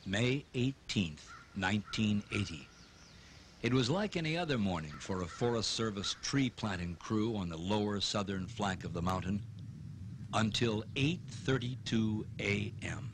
May 18th, 1980. It was like any other morning for a Forest Service tree planting crew on the lower southern flank of the mountain until 8:32 a.m.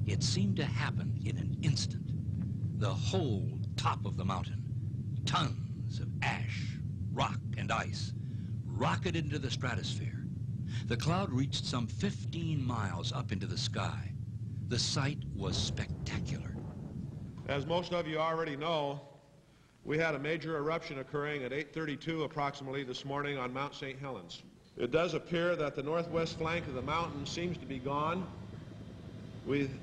It seemed to happen in an instant. The whole top of the mountain, tons of ash, rock, and ice, rocketed into the stratosphere. The cloud reached some 15 miles up into the sky. The sight was spectacular. As most of you already know, we had a major eruption occurring at 8:32 approximately this morning on Mount St. Helens. It does appear that the northwest flank of the mountain seems to be gone.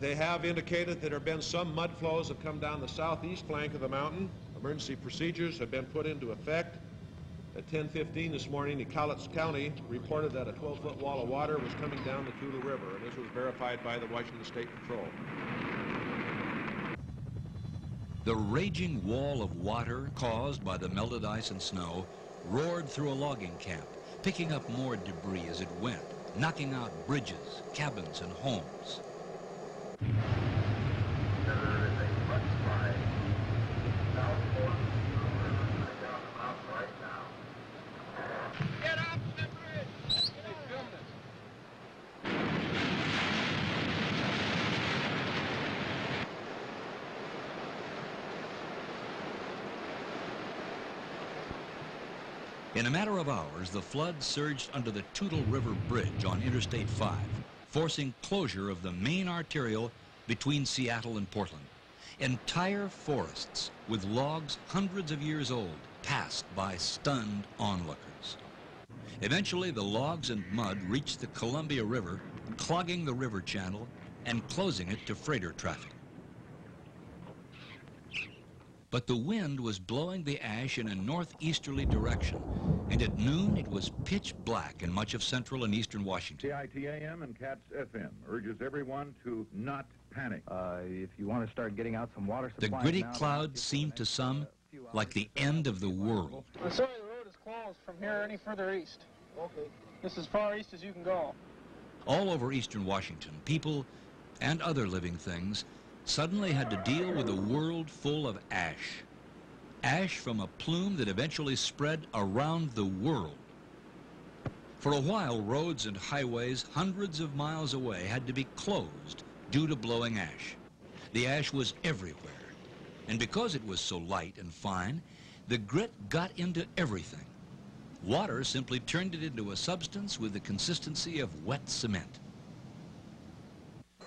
They have indicated that there have been some mud flows that come down the southeast flank of the mountain. Emergency procedures have been put into effect. At 10:15 this morning, Eclipse County reported that a 12-foot wall of water was coming down the Tula River, and this was verified by the Washington State Patrol. The raging wall of water caused by the melted ice and snow roared through a logging camp, picking up more debris as it went, knocking out bridges, cabins, and homes. There is a mudslide southward down the mountain right now. Get off the bridge! They filmed us. In a matter of hours, the flood surged under the Tula River Bridge on Interstate 5, forcing closure of the main arterial between Seattle and Portland. Entire forests with logs hundreds of years old passed by stunned onlookers. Eventually, the logs and mud reached the Columbia River, clogging the river channel and closing it to freighter traffic. But the wind was blowing the ash in a northeasterly direction, and at noon it was pitch black in much of central and eastern Washington. CITAM and CATS FM urges everyone to not panic. If you want to start getting out some water supply. The gritty clouds seemed to some like the end of the world. I'm sorry, the road is closed from here any further east. Okay. This is as far east as you can go. All over eastern Washington, people and other living things suddenly had to deal with a world full of ash. Ash from a plume that eventually spread around the world. For a while, roads and highways hundreds of miles away had to be closed due to blowing ash. The ash was everywhere, and because it was so light and fine, the grit got into everything. Water simply turned it into a substance with the consistency of wet cement.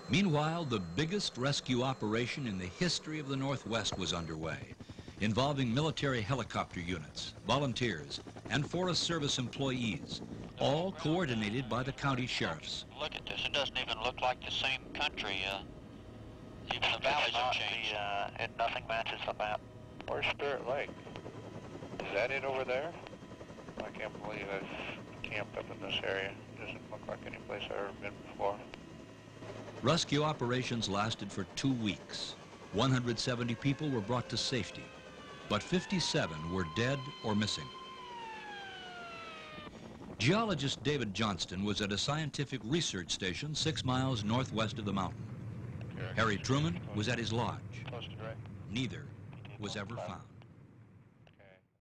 Meanwhile, the biggest rescue operation in the history of the Northwest was underway, involving military helicopter units, volunteers, and Forest Service employees, all coordinated by the county sheriffs. Look at this. It doesn't even look like the same country. Even the valleys have changed. Nothing matches the map. Where's Spirit Lake? Is that it over there? I can't believe I've camped up in this area. It doesn't look like any place I've ever been before. Rescue operations lasted for 2 weeks. 170 people were brought to safety, but 57 were dead or missing. Geologist David Johnston was at a scientific research station 6 miles northwest of the mountain. Harry Truman was at his lodge. Neither was ever found.